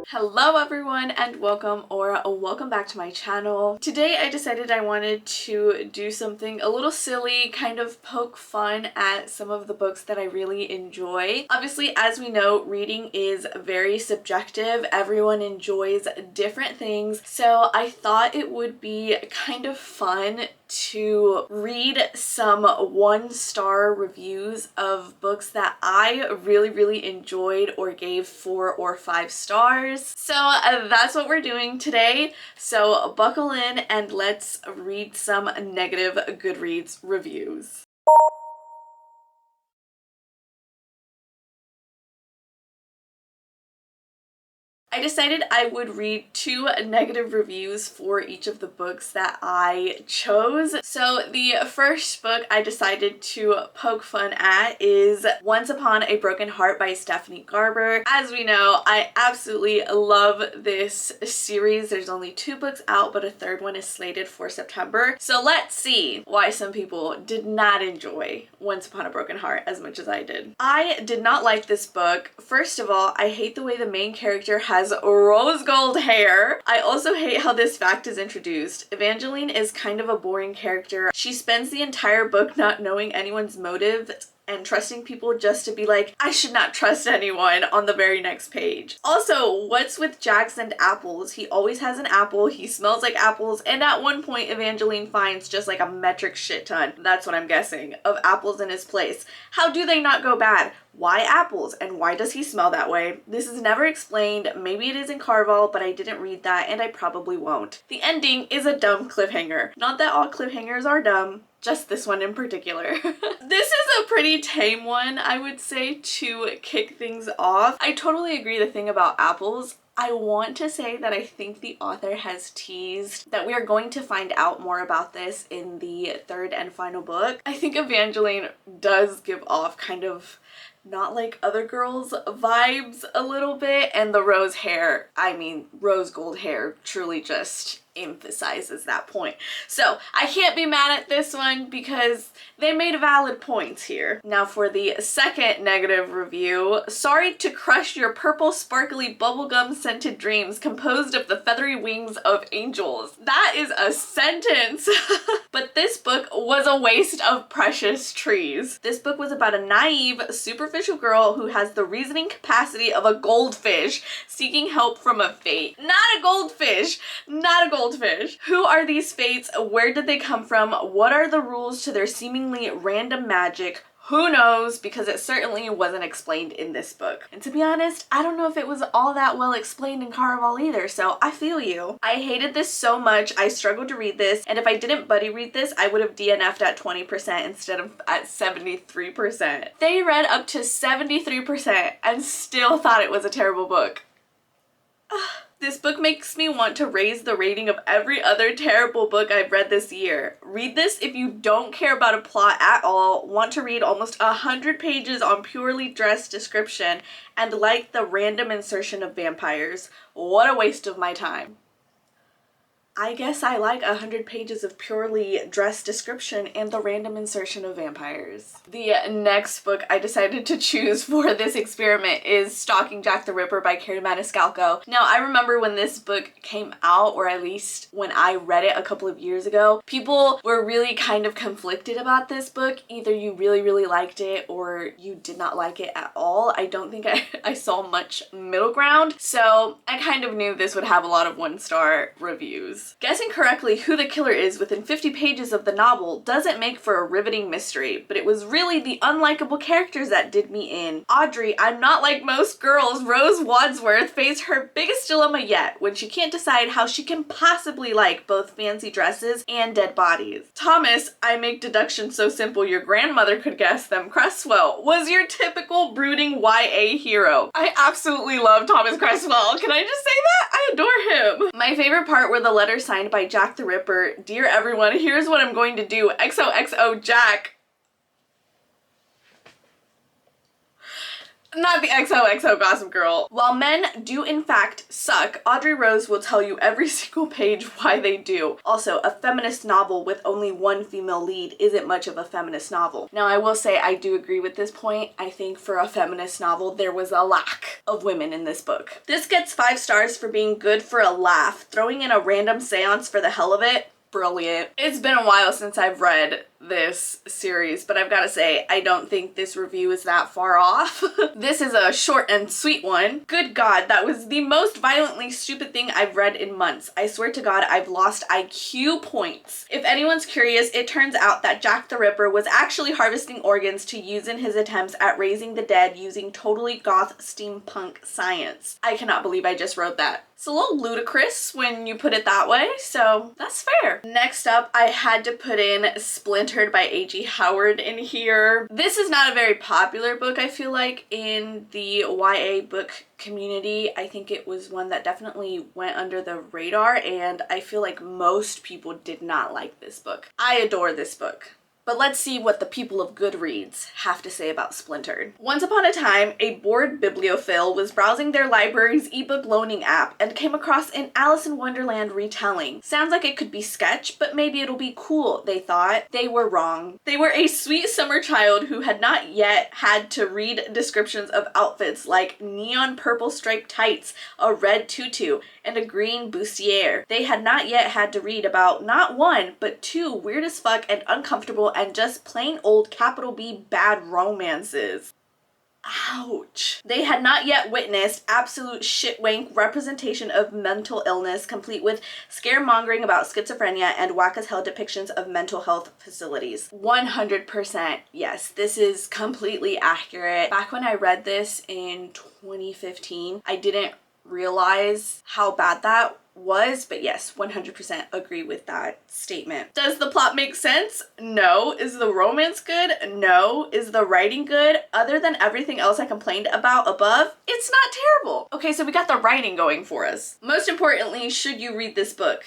Hello everyone and welcome back to my channel. Today I decided I wanted to do something a little silly, kind of poke fun at some of the books that I really enjoy. Obviously, as we know, reading is very subjective. Everyone enjoys different things, so I thought it would be kind of fun to read some one-star reviews of books that I really enjoyed or gave 4 or 5 stars. So that's what we're doing today. So buckle in and let's read some negative Goodreads reviews. I decided I would read 2 negative reviews for each of the books that I chose. So the first book I decided to poke fun at is Once Upon a Broken Heart by Stephanie Garber. As we know, I absolutely love this series. There's only 2 books out, but a 3rd one is slated for September. So let's see why some people did not enjoy Once Upon a Broken Heart as much as I did. I did not like this book. First of all, I hate the way the main character has rose gold hair. I also hate how this fact is introduced. Evangeline is kind of a boring character. She spends the entire book not knowing anyone's motive and trusting people just to be like, I should not trust anyone on the very next page. Also, what's with Jax and apples? He always has an apple, he smells like apples, and at one point Evangeline finds just like a metric shit ton, that's what I'm guessing, of apples in his place. How do they not go bad? Why apples? And why does he smell that way? This is never explained. Maybe it is in Carvel, but I didn't read that and I probably won't. The ending is a dumb cliffhanger. Not that all cliffhangers are dumb, just this one in particular. This is a pretty tame one, I would say, to kick things off. I totally agree the thing about apples. I want to say that I think the author has teased that we are going to find out more about this in the 3rd and final book. I think Evangeline does give off kind of not like other girls vibes a little bit, and the rose hair, I mean rose gold hair, truly just emphasizes that point. So I can't be mad at this one because they made valid points here. Now for the second negative review, sorry to crush your purple sparkly bubblegum scented dreams composed of the feathery wings of angels. That is a sentence. But this book was a waste of precious trees. This book was about a naive, superficial girl who has the reasoning capacity of a goldfish seeking help from a fate. Not a goldfish, not a goldfish. Who are these fates? Where did they come from? What are the rules to their seemingly random magic? Who knows, because it certainly wasn't explained in this book. And to be honest, I don't know if it was all that well explained in Caraval either, so I feel you. I hated this so much, I struggled to read this, and if I didn't buddy read this, I would have DNF'd at 20% instead of at 73%. They read up to 73% and still thought it was a terrible book. This book makes me want to raise the rating of every other terrible book I've read this year. Read this if you don't care about a plot at all, want to read almost 100 pages on purely dress description, and like the random insertion of vampires. What a waste of my time. I guess I like 100 pages of purely dress description and the random insertion of vampires. The next book I decided to choose for this experiment is Stalking Jack the Ripper by Carrie Maniscalco. Now, I remember when this book came out, or at least when I read it a couple of years ago, people were really kind of conflicted about this book. Either you really liked it or you did not like it at all. I don't think I saw much middle ground, so I kind of knew this would have a lot of 1-star reviews. Guessing correctly who the killer is within 50 pages of the novel doesn't make for a riveting mystery, but it was really the unlikable characters that did me in. Audrey, I'm not like most girls, Rose Wadsworth, faced her biggest dilemma yet when she can't decide how she can possibly like both fancy dresses and dead bodies. Thomas, I make deductions so simple your grandmother could guess them, Cresswell, was your typical brooding YA hero. I absolutely love Thomas Cresswell. Can I just say that? I adore him. My favorite part were the letters signed by Jack the Ripper. Dear everyone, here's what I'm going to do. XOXO Jack. Not the XOXO Gossip Girl. While men do in fact suck, Audrey Rose will tell you every single page why they do. Also, a feminist novel with only one female lead isn't much of a feminist novel. Now, I will say I do agree with this point. I think for a feminist novel, there was a lack of women in this book. This gets 5 stars for being good for a laugh. Throwing in a random seance for the hell of it, brilliant. It's been a while since I've read this series, but I've got to say, I don't think this review is that far off. This is a short and sweet one. Good God, that was the most violently stupid thing I've read in months. I swear to God, I've lost IQ points. If anyone's curious, it turns out that Jack the Ripper was actually harvesting organs to use in his attempts at raising the dead using totally goth steampunk science. I cannot believe I just wrote that. It's a little ludicrous when you put it that way, so that's fair. Next up, I had to put in Splintered by A.G. Howard in here. This is not a very popular book, I feel like, in the YA book community. I think it was one that definitely went under the radar, and I feel like most people did not like this book. I adore this book. But let's see what the people of Goodreads have to say about Splintered. Once upon a time, a bored bibliophile was browsing their library's ebook loaning app and came across an Alice in Wonderland retelling. Sounds like it could be sketch, but maybe it'll be cool, they thought. They were wrong. They were a sweet summer child who had not yet had to read descriptions of outfits like neon purple striped tights, a red tutu, and a green bustier. They had not yet had to read about not one, but 2 weird as fuck and uncomfortable and just plain old capital B bad romances. Ouch. They had not yet witnessed absolute shitwank representation of mental illness, complete with scaremongering about schizophrenia and whack-as-hell depictions of mental health facilities. 100% yes, this is completely accurate. Back when I read this in 2015, I didn't realize how bad that was, but yes, 100% agree with that statement. Does the plot make sense? No. Is the romance good? No. Is the writing good? Other than everything else I complained about above, it's not terrible. Okay, so we got the writing going for us. Most importantly, should you read this book?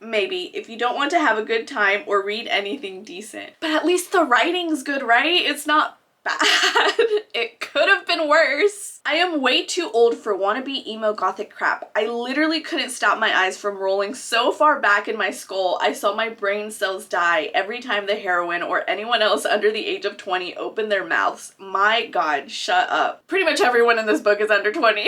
Maybe, if you don't want to have a good time or read anything decent. But at least the writing's good, right? It's not bad. It could have been worse. I am way too old for wannabe emo gothic crap. I literally couldn't stop my eyes from rolling so far back in my skull I saw my brain cells die every time the heroine or anyone else under the age of 20 opened their mouths. My God, shut up. Pretty much everyone in this book is under 20,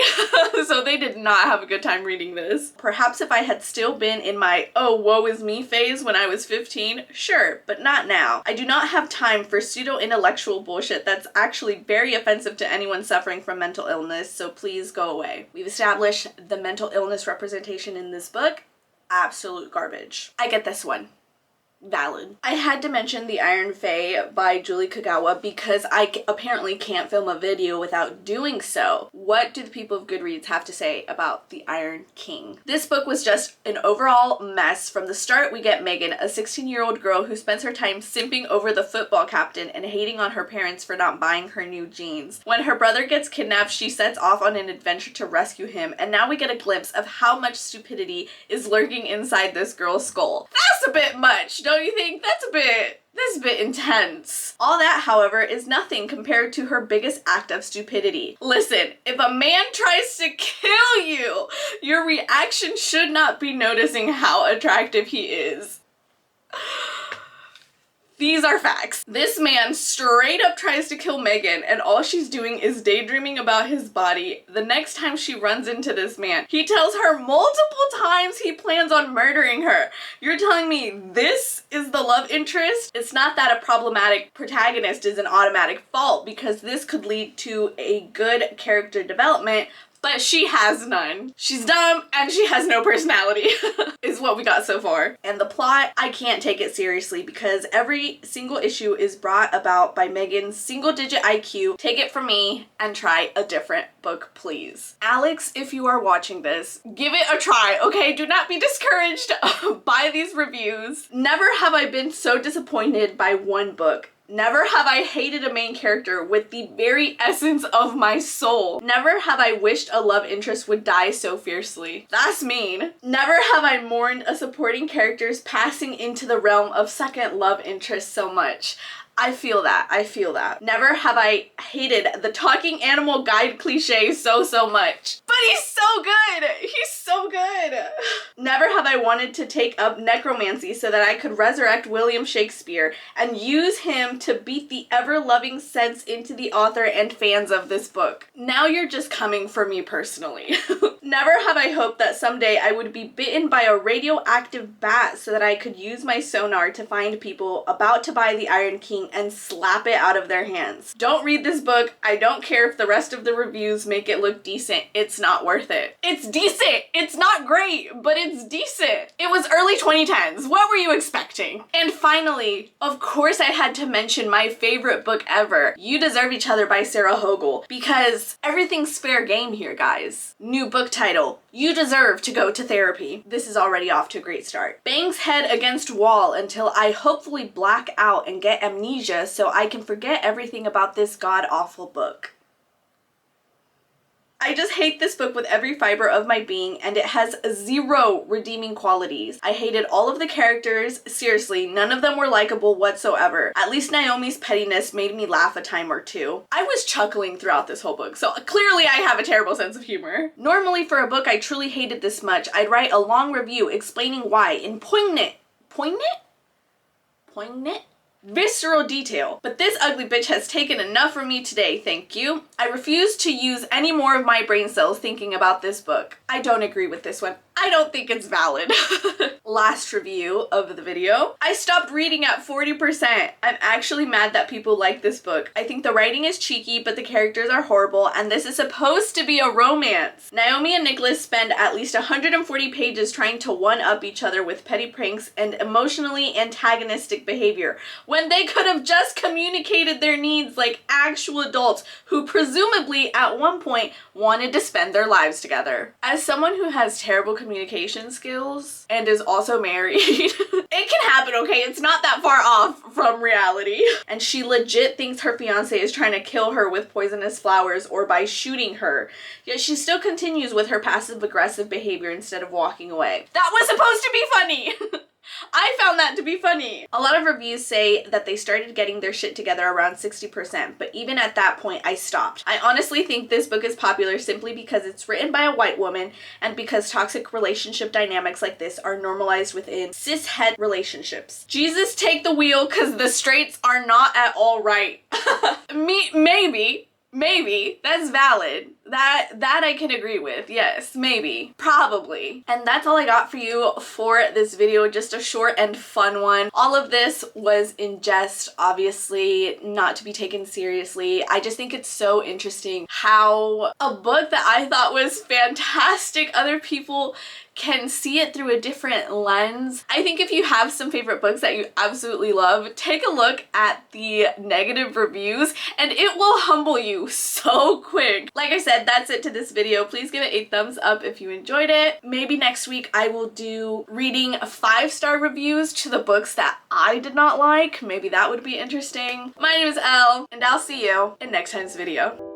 so they did not have a good time reading this. Perhaps if I had still been in my oh woe is me phase when I was 15, sure, but not now. I do not have time for pseudo-intellectual bullshit that's actually very offensive to anyone suffering from mental illness, so please go away. We've established the mental illness representation in this book, absolute garbage. I get this one. Valid. I had to mention The Iron Fae by Julie Kagawa because I apparently can't film a video without doing so. What do the people of Goodreads have to say about The Iron King? This book was just an overall mess. From the start, we get Megan, a 16-year-old girl who spends her time simping over the football captain and hating on her parents for not buying her new jeans. When her brother gets kidnapped, she sets off on an adventure to rescue him, and now we get a glimpse of how much stupidity is lurking inside this girl's skull. That's a bit much, don't you think? That's a bit intense. All that, however, is nothing compared to her biggest act of stupidity. Listen, if a man tries to kill you, your reaction should not be noticing how attractive he is. These are facts. This man straight up tries to kill Megan, and all she's doing is daydreaming about his body. The next time she runs into this man, he tells her multiple times he plans on murdering her. You're telling me this is the love interest? It's not that a problematic protagonist is an automatic fault, because this could lead to a good character development, but she has none. She's dumb and she has no personality is what we got so far. And the plot, I can't take it seriously because every single issue is brought about by Megan's single-digit IQ. Take it from me and try a different book, please. Alex, if you are watching this, give it a try, okay? Do not be discouraged by these reviews. Never have I been so disappointed by one book. Never have I hated a main character with the very essence of my soul. Never have I wished a love interest would die so fiercely. That's mean. Never have I mourned a supporting character's passing into the realm of second love interest so much. I feel that. I feel that. Never have I hated the talking animal guide cliche so much. But he's so good! He's so good! Never have I wanted to take up necromancy so that I could resurrect William Shakespeare and use him to beat the ever-loving sense into the author and fans of this book. Now you're just coming for me personally. Never have I hoped that someday I would be bitten by a radioactive bat so that I could use my sonar to find people about to buy the Iron King and slap it out of their hands. Don't read this book. I don't care if the rest of the reviews make it look decent. It's not worth it. It's decent! It's not great, but it's decent. It was early 2010s. What were you expecting? And finally, of course I had to mention my favorite book ever, You Deserve Each Other by Sarah Hogel, because everything's fair game here, guys. New book title, You Deserve to Go to Therapy. This is already off to a great start. Bangs head against wall until I hopefully black out and get amnesia so I can forget everything about this god-awful book. I just hate this book with every fiber of my being, and it has zero redeeming qualities. I hated all of the characters. Seriously, none of them were likable whatsoever. At least Naomi's pettiness made me laugh a time or two. I was chuckling throughout this whole book, so clearly I have a terrible sense of humor. Normally for a book I truly hated this much, I'd write a long review explaining why in poignant? Visceral detail. But this ugly bitch has taken enough from me today, thank you. I refuse to use any more of my brain cells thinking about this book. I don't agree with this one. I don't think it's valid. Last review of the video. I stopped reading at 40%. I'm actually mad that people like this book. I think the writing is cheeky, but the characters are horrible, and this is supposed to be a romance. Naomi and Nicholas spend at least 140 pages trying to one-up each other with petty pranks and emotionally antagonistic behavior, when they could have just communicated their needs like actual adults who presumably at one point wanted to spend their lives together. As someone who has terrible communication skills and is also married, it can happen, okay? It's not that far off from reality. And she legit thinks her fiance is trying to kill her with poisonous flowers or by shooting her, yet she still continues with her passive-aggressive behavior instead of walking away. That was supposed to be funny! I found that to be funny. A lot of reviews say that they started getting their shit together around 60%, but even at that point, I stopped. I honestly think this book is popular simply because it's written by a white woman and because toxic relationship dynamics like this are normalized within cis-het relationships. Jesus, take the wheel, cause the straights are not at all right. Maybe, that's valid. That I can agree with, yes, maybe, probably. And that's all I got for you for this video, just a short and fun one. All of this was in jest, obviously, not to be taken seriously. I just think it's so interesting how a book that I thought was fantastic, other people can see it through a different lens. I think if you have some favorite books that you absolutely love, take a look at the negative reviews and it will humble you so quick. Like I said, that's it to this video. Please give it a thumbs up if you enjoyed it. Maybe next week I will do reading 5-star reviews to the books that I did not like. Maybe that would be interesting. My name is Elle, and I'll see you in next time's video.